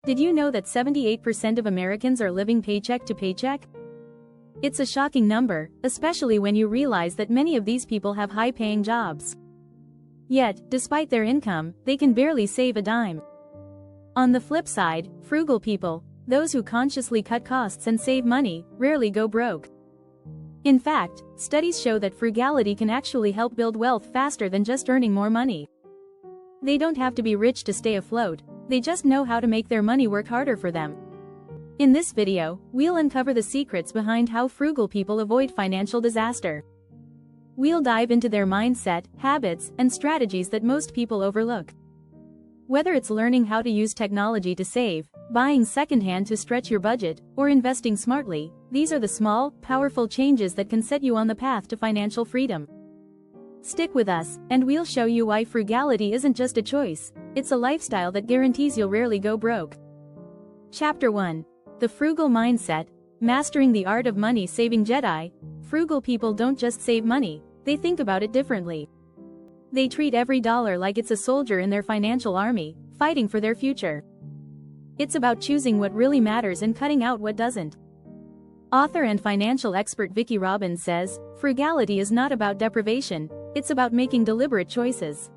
Did you know that 78% of Americans are living paycheck to paycheck? It's a shocking number, especially when you realize that many of these people have high-paying jobs. Yet, despite their income, they can barely save a dime. On the flip side, frugal people, those who consciously cut costs and save money, rarely go broke. In fact, studies show that frugality can actually help build wealth faster than just earning more money. They don't have to be rich to stay afloat, they just know how to make their money work harder for them. In this video, we'll uncover the secrets behind how frugal people avoid financial disaster. We'll dive into their mindset, habits, and strategies that most people overlook. Whether it's learning how to use technology to save, buying secondhand to stretch your budget, or investing smartly, these are the small, powerful changes that can set you on the path to financial freedom. Stick with us, and we'll show you why frugality isn't just a choice, it's a lifestyle that guarantees you'll rarely go broke. Chapter 1. The Frugal Mindset, Mastering the Art of Money Saving Jedi. Frugal people don't just save money, they think about it differently. They treat every dollar like it's a soldier in their financial army, fighting for their future. It's about choosing what really matters and cutting out what doesn't. Author and financial expert Vicki Robbins says, frugality is not about deprivation, it's about making deliberate choices.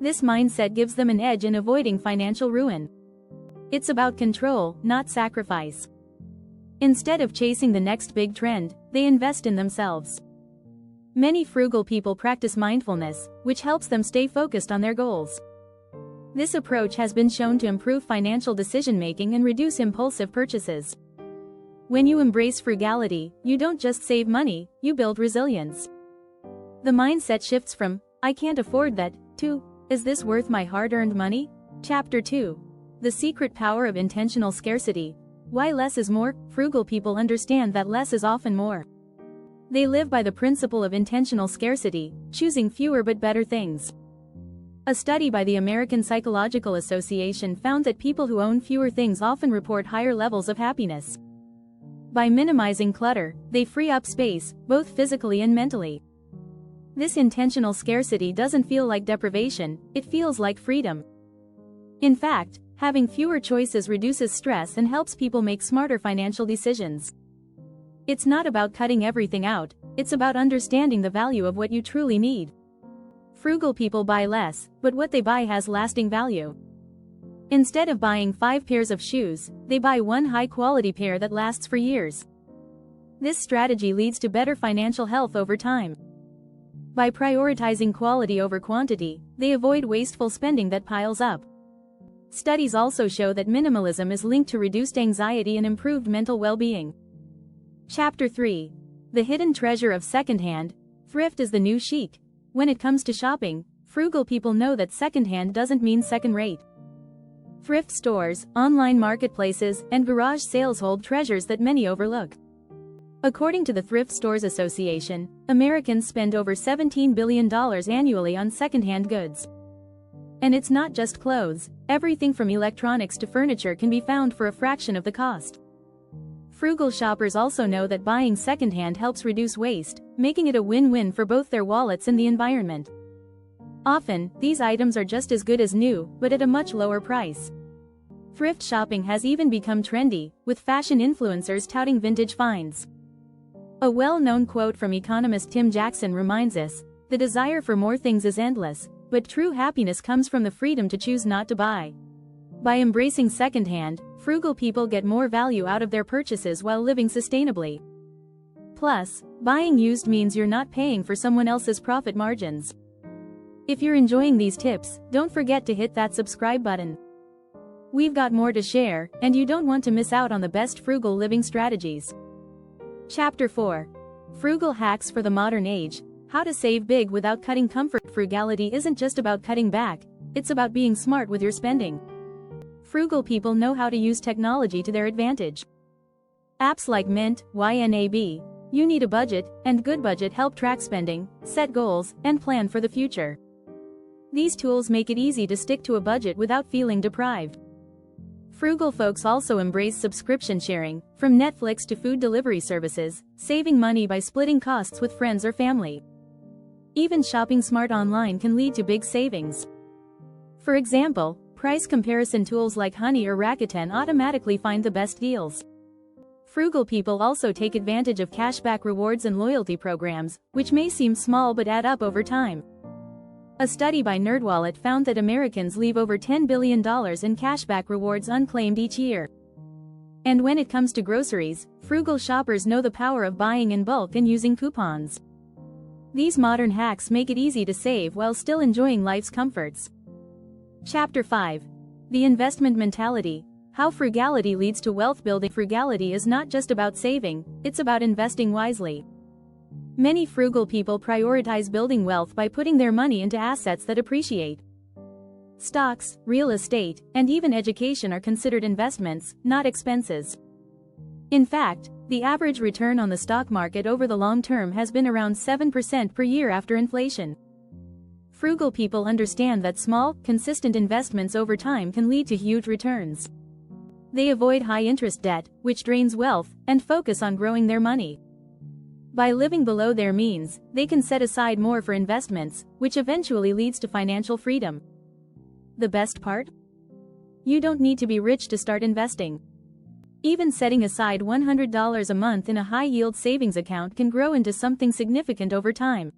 This mindset gives them an edge in avoiding financial ruin. It's about control, not sacrifice. Instead of chasing the next big trend, they invest in themselves. Many frugal people practice mindfulness, which helps them stay focused on their goals. This approach has been shown to improve financial decision-making and reduce impulsive purchases. When you embrace frugality, you don't just save money, you build resilience. The mindset shifts from, "I can't afford that," to, "Is this worth my hard-earned money?" Chapter 2. The Secret Power of Intentional Scarcity. Why less is more? Frugal people understand that less is often more. They live by the principle of intentional scarcity, choosing fewer but better things. A study by the American Psychological Association found that people who own fewer things often report higher levels of happiness. By minimizing clutter, they free up space, both physically and mentally. This intentional scarcity doesn't feel like deprivation, it feels like freedom. In fact, having fewer choices reduces stress and helps people make smarter financial decisions. It's not about cutting everything out, it's about understanding the value of what you truly need. Frugal people buy less, but what they buy has lasting value. Instead of buying 5 pairs of shoes, they buy one high-quality pair that lasts for years. This strategy leads to better financial health over time. By prioritizing quality over quantity, they avoid wasteful spending that piles up. Studies also show that minimalism is linked to reduced anxiety and improved mental well-being. Chapter 3. The Hidden Treasure of Secondhand. Thrift is the new chic. When it comes to shopping, frugal people know that secondhand doesn't mean second-rate. Thrift stores, online marketplaces, and garage sales hold treasures that many overlook. According to the Thrift Stores Association, Americans spend over $17 billion annually on secondhand goods. And it's not just clothes, everything from electronics to furniture can be found for a fraction of the cost. Frugal shoppers also know that buying secondhand helps reduce waste, making it a win-win for both their wallets and the environment. Often, these items are just as good as new, but at a much lower price. Thrift shopping has even become trendy, with fashion influencers touting vintage finds. A well-known quote from economist Tim Jackson reminds us, "The desire for more things is endless, but true happiness comes from the freedom to choose not to buy." By embracing secondhand, frugal people get more value out of their purchases while living sustainably. Plus, buying used means you're not paying for someone else's profit margins. If you're enjoying these tips, don't forget to hit that subscribe button. We've got more to share, and you don't want to miss out on the best frugal living strategies. Chapter 4. Frugal Hacks for the Modern Age. How to save big without cutting comfort. Frugality isn't just about cutting back, it's about being smart with your spending. Frugal people know how to use technology to their advantage. Apps like Mint, YNAB, You Need a Budget, and Goodbudget help track spending, set goals, and plan for the future. These tools make it easy to stick to a budget without feeling deprived. Frugal folks also embrace subscription sharing, from Netflix to food delivery services, saving money by splitting costs with friends or family. Even shopping smart online can lead to big savings. For example, price comparison tools like Honey or Rakuten automatically find the best deals. Frugal people also take advantage of cashback rewards and loyalty programs, which may seem small but add up over time. A study by NerdWallet found that Americans leave over $10 billion in cashback rewards unclaimed each year. And when it comes to groceries, frugal shoppers know the power of buying in bulk and using coupons. These modern hacks make it easy to save while still enjoying life's comforts. Chapter 5. The Investment Mentality. How frugality leads to wealth building. Frugality is not just about saving, it's about investing wisely. Many frugal people prioritize building wealth by putting their money into assets that appreciate. Stocks, real estate, and even education are considered investments, not expenses. In fact, the average return on the stock market over the long term has been around 7% per year after inflation. Frugal people understand that small, consistent investments over time can lead to huge returns. They avoid high-interest debt, which drains wealth, and focus on growing their money. By living below their means, they can set aside more for investments, which eventually leads to financial freedom. The best part? You don't need to be rich to start investing. Even setting aside $100 a month in a high-yield savings account can grow into something significant over time.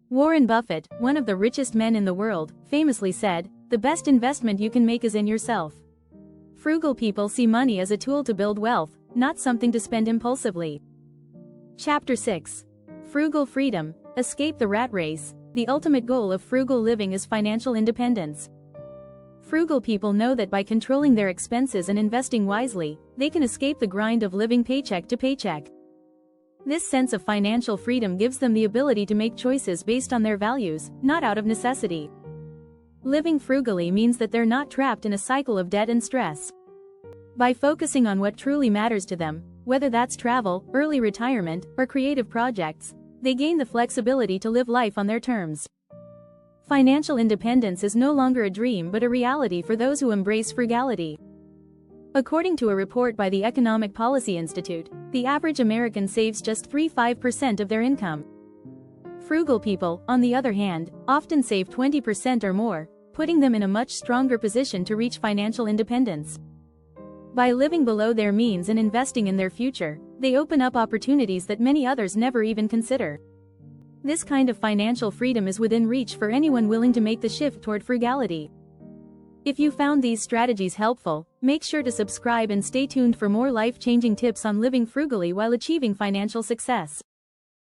Warren Buffett, one of the richest men in the world, famously said, "The best investment you can make is in yourself." Frugal people see money as a tool to build wealth, not something to spend impulsively. Chapter 6. Frugal Freedom. Escape the rat race. The ultimate goal of frugal living is financial independence. Frugal people know that by controlling their expenses and investing wisely, they can escape the grind of living paycheck to paycheck. This sense of financial freedom gives them the ability to make choices based on their values, not out of necessity. Living frugally means that they're not trapped in a cycle of debt and stress. By focusing on what truly matters to them, whether that's travel, early retirement, or creative projects, they gain the flexibility to live life on their terms. Financial independence is no longer a dream but a reality for those who embrace frugality. According to a report by the Economic Policy Institute, the average American saves just 3.5% of their income. Frugal people, on the other hand, often save 20% or more, putting them in a much stronger position to reach financial independence. By living below their means and investing in their future, they open up opportunities that many others never even consider. This kind of financial freedom is within reach for anyone willing to make the shift toward frugality. If you found these strategies helpful, make sure to subscribe and stay tuned for more life-changing tips on living frugally while achieving financial success.